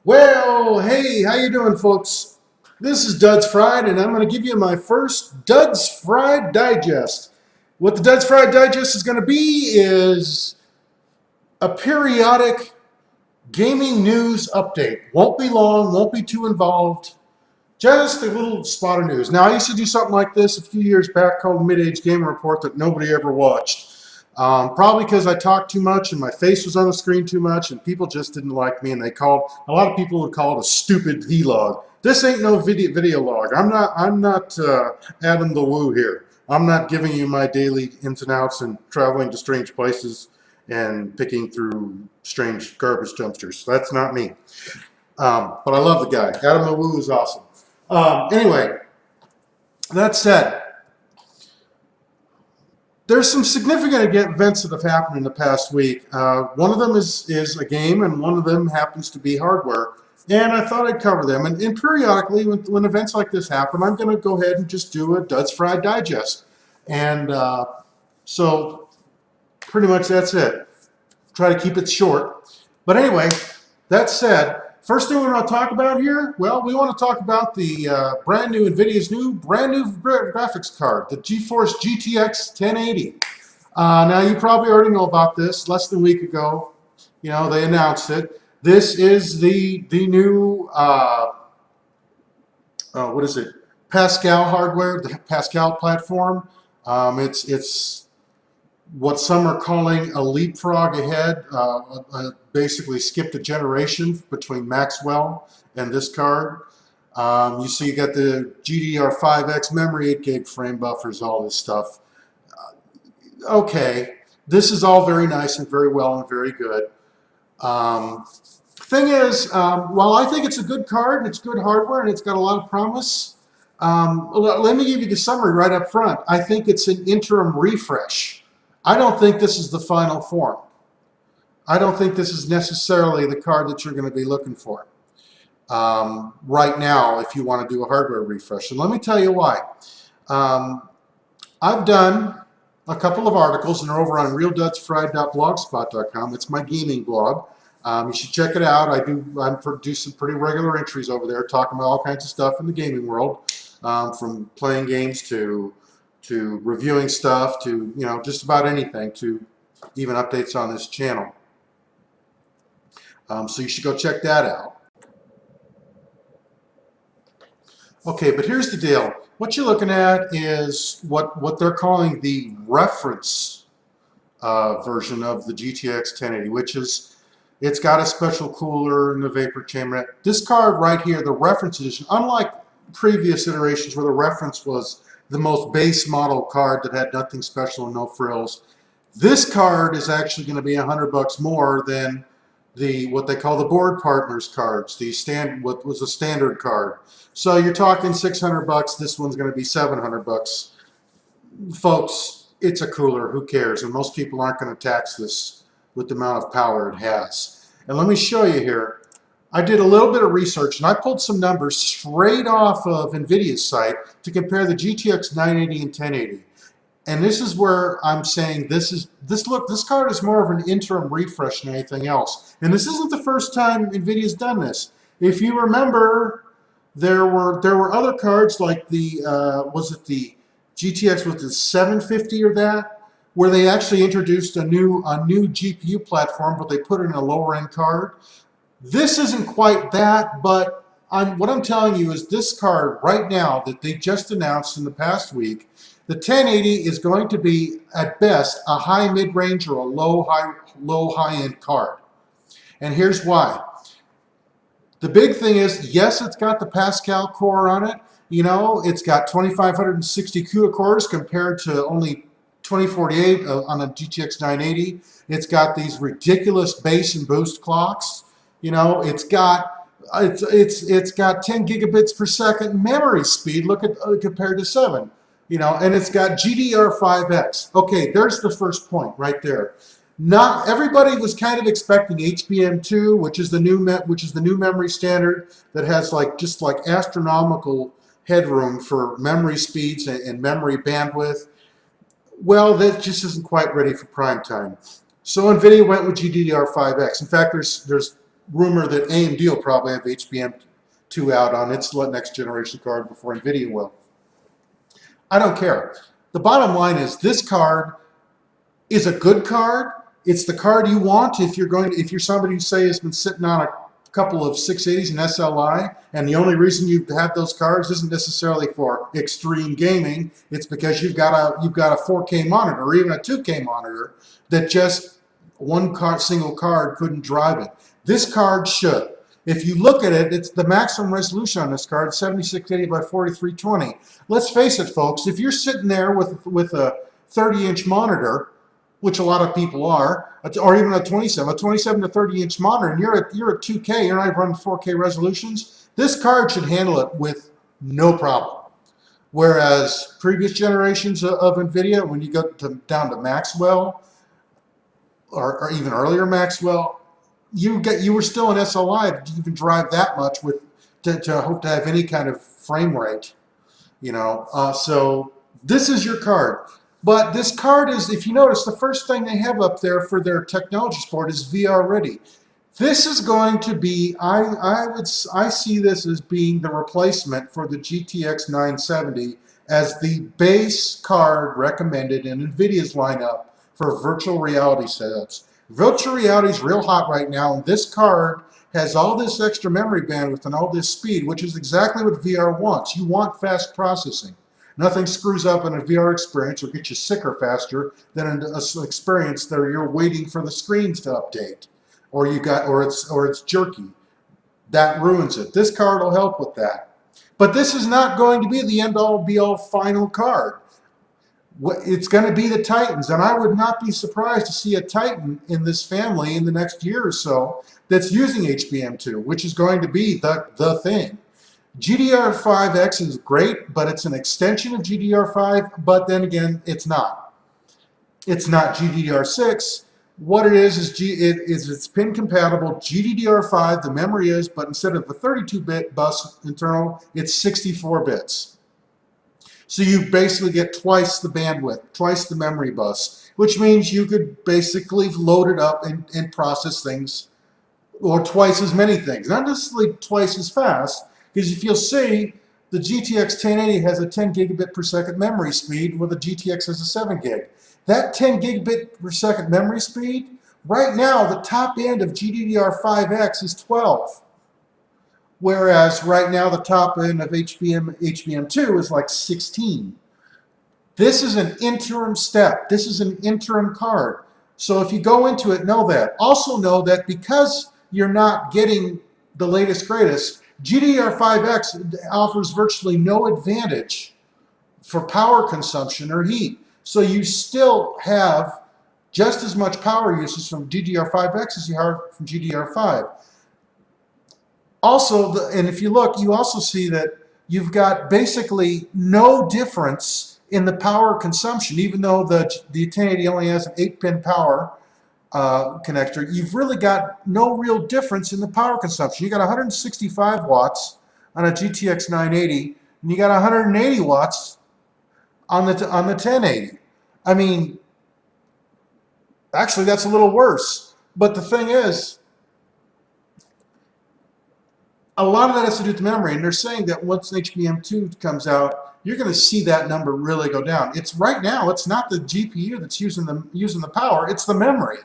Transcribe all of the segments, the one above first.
Well, hey, how you doing, folks? This is Dudz Fried, and I'm going to give you my first Dudz Fried Digest. What the Dudz Fried Digest is going to be is a periodic gaming news update. Won't be long, won't be too involved. Just a little spot of news. Now, I used to do something like this a few years back called the Mid-Age Gamer Report that nobody ever watched. Probably because I talked too much and my face was on the screen too much and people just didn't like me, and a lot of people would call it a stupid vlog. This ain't no video log. I'm not Adam the Woo here. I'm not giving you my daily ins and outs and traveling to strange places and picking through strange garbage dumpsters. That's not me. But I love the guy. Adam the Woo is awesome. Anyway, that said, there's some significant events that have happened in the past week. One of them is a game, and one of them happens to be hardware. And I thought I'd cover them. And periodically, when events like this happen, I'm going to go ahead and just do a Dudz Fried Digest. And so pretty much that's it. Try to keep it short. But anyway, that said, first thing we want to talk about here, well, we want to talk about the NVIDIA's brand new graphics card, the GeForce GTX 1080. Now, you probably already know about this. Less than a week ago, they announced it. This is the new, what is it, Pascal hardware, the Pascal platform. It's what some are calling a leapfrog ahead, basically skipped a generation between Maxwell and this card. You see you got the GDDR5X memory, 8 gig frame buffers, all this stuff. Okay, this is all very nice and very well and very good. Thing is, while I think it's a good card and it's good hardware and it's got a lot of promise, let me give you the summary right up front. I think it's an interim refresh. I don't think this is the final form. I don't think this is necessarily the card that you're going to be looking for right now if you want to do a hardware refresh. And let me tell you why. I've done a couple of articles, and they're over on realdudsfried.blogspot.com. It's my gaming blog. You should check it out. I'm producing pretty regular entries over there talking about all kinds of stuff in the gaming world, from playing games to reviewing stuff to just about anything, to even updates on this channel. So you should go check that out. Okay, but here's the deal. What you're looking at is what they're calling the reference version of the GTX 1080, which is, it's got a special cooler in the vapor chamber. This card right here, the reference edition, unlike previous iterations where the reference was the most base model card that had nothing special and no frills, this card is actually going to be $100 more than what they call the board partners cards, what was a standard card. So you're talking $600. This one's going to be $700. Folks, it's a cooler. Who cares? And most people aren't going to tax this with the amount of power it has. And let me show you here. I did a little bit of research and I pulled some numbers straight off of Nvidia's site to compare the GTX 980 and 1080. And this is where I'm saying this card is more of an interim refresh than anything else. And this isn't the first time Nvidia's done this. If you remember, there were other cards like the was it the GTX, was it 750 or that, where they actually introduced a new GPU platform, but they put it in a lower end card. This isn't quite that, but what I'm telling you is this card right now that they just announced in the past week, the 1080 is going to be at best a high mid-range or a low high-end card. And here's why. The big thing is, yes, it's got the Pascal core on it. It's got 2,560 CUDA cores compared to only 2048 on a GTX 980. It's got these ridiculous base and boost clocks. It's got 10 gigabits per second memory speed. Look at compared to 7. And it's got GDDR5X. Okay, there's the first point right there. Not everybody was kind of expecting HBM2, which is the new memory standard that has just astronomical headroom for memory speeds and memory bandwidth. Well, that just isn't quite ready for prime time. So Nvidia went with GDDR5X. In fact, there's rumor that AMD will probably have HBM2 out on its next generation card before Nvidia will. I don't care. The bottom line is this card is a good card. It's the card you want if you're somebody who say has been sitting on a couple of 680s and SLI, and the only reason you have those cards isn't necessarily for extreme gaming. It's because you've got a 4K monitor or even a 2K monitor that just single card couldn't drive it. This card should. If you look at it, it's the maximum resolution on this card, 7680 by 4320. Let's face it, folks. If you're sitting there with a 30-inch monitor, which a lot of people are, or even a 27 to 30-inch monitor, and you're at 2K, you're not running 4K resolutions, this card should handle it with no problem. Whereas previous generations of Nvidia, when you go down to Maxwell, or even earlier Maxwell, you were still an SLI to even drive that much to hope to have any kind of frame rate, you know. So this is your card. But this card is, if you notice, the first thing they have up there for their technology support is VR ready. This is going to be, I see this as being the replacement for the GTX 970 as the base card recommended in NVIDIA's lineup for virtual reality setups. Virtual reality is real hot right now, and this card has all this extra memory bandwidth and all this speed, which is exactly what VR wants. You want fast processing. Nothing screws up in a VR experience or gets you sicker faster than an experience that you're waiting for the screens to update, or it's jerky. That ruins it. This card will help with that. But this is not going to be the end-all, be-all final card. It's going to be the Titans, and I would not be surprised to see a Titan in this family in the next year or so that's using HBM2, which is going to be the thing. GDDR5X is great, but it's an extension of GDDR5, but then again, it's not. It's not GDDR6. What it is it's pin compatible. GDDR5, the memory is, but instead of a 32-bit bus internal, it's 64 bits. So you basically get twice the bandwidth, twice the memory bus, which means you could basically load it up and process things, or twice as many things. Not necessarily twice as fast, because if you'll see, the GTX 1080 has a 10 gigabit per second memory speed, where the GTX has a 7 gig. That 10 gigabit per second memory speed, right now the top end of GDDR5X is 12. Whereas right now the top end of HBM2 is like 16. This is an interim step. This is an interim card. So if you go into it, know that. Also know that because you're not getting the latest greatest, GDDR5X offers virtually no advantage for power consumption or heat. So you still have just as much power usage from GDDR5X as you have from GDDR5. Also, and if you look, you also see that you've got basically no difference in the power consumption, even though the 1080 only has an 8-pin power connector. You've really got no real difference in the power consumption. You got 165 watts on a GTX 980, and you got 180 watts on the 1080. I mean, actually, that's a little worse. But the thing is, a lot of that has to do with the memory, and they're saying that once HBM2 comes out, you're going to see that number really go down. It's right now, it's not the GPU that's using the power, it's the memory.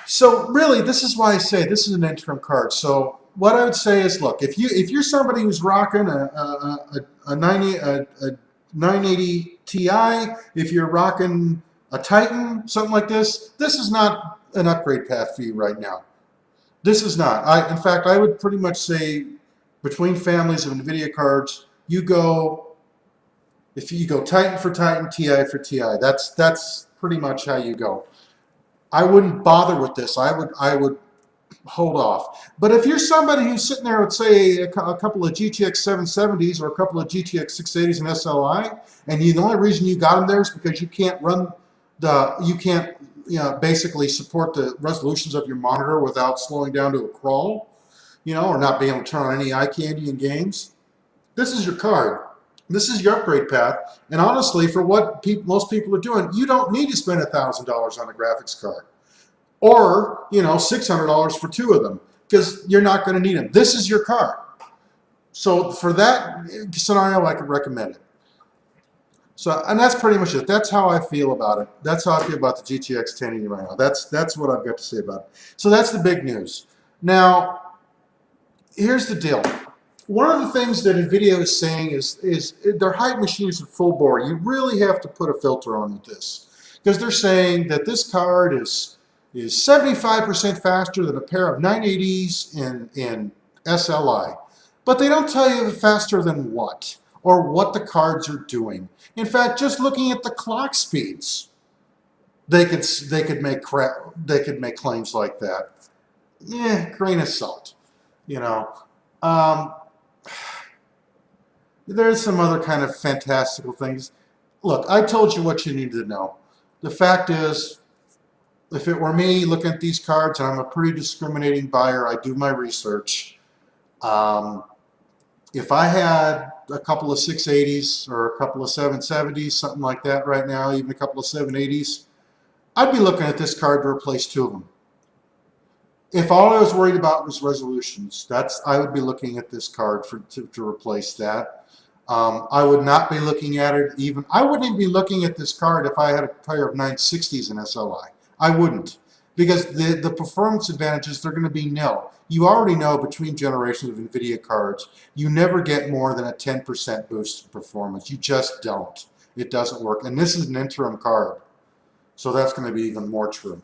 So really, this is why I say this is an interim card. So what I would say is, look, if you're somebody who's rocking a 980 Ti, if you're rocking a Titan, something like this is not an upgrade path for you right now. This is not. In fact, I would pretty much say between families of NVIDIA cards, if you go Titan for Titan, Ti for Ti. That's pretty much how you go. I wouldn't bother with this. I would hold off. But if you're somebody who's sitting there with, say, a couple of GTX 770s or a couple of GTX 680s and SLI, and the only reason you got them there is because you can't basically support the resolutions of your monitor without slowing down to a crawl, or not being able to turn on any eye candy in games. This is your card. This is your upgrade path. And honestly, for what most people are doing, you don't need to spend $1,000 on a graphics card. or, you know, $600 for 2 of them, because you're not going to need them. This is your card. So for that scenario, I could recommend it. So, and that's pretty much it. That's how I feel about it. That's how I feel about the GTX 1080 right now. That's what I've got to say about it. So that's the big news. Now, here's the deal. One of the things that Nvidia is saying is their height machines are full bore. You really have to put a filter on with this, because they're saying that this card is 75% faster than a pair of 980s in SLI. But they don't tell you faster than what, or what the cards are doing. In fact, just looking at the clock speeds, they could make claims like that. Yeah, grain of salt, you know. There's some other kind of fantastical things. Look, I told you what you needed to know. The fact is, if it were me looking at these cards, and I'm a pretty discriminating buyer, I do my research. If I had a couple of 680s or a couple of 770s, something like that right now, even a couple of 780s, I'd be looking at this card to replace 2 of them. If all I was worried about was resolutions, I would be looking at this card to replace that. I would not be looking at it I wouldn't even be looking at this card if I had a pair of 960s in SLI. I wouldn't, because the performance advantages, they're going to be nil. You already know between generations of Nvidia cards, you never get more than a 10% boost in performance. You just don't. It doesn't work. And this is an interim card, so that's going to be even more true.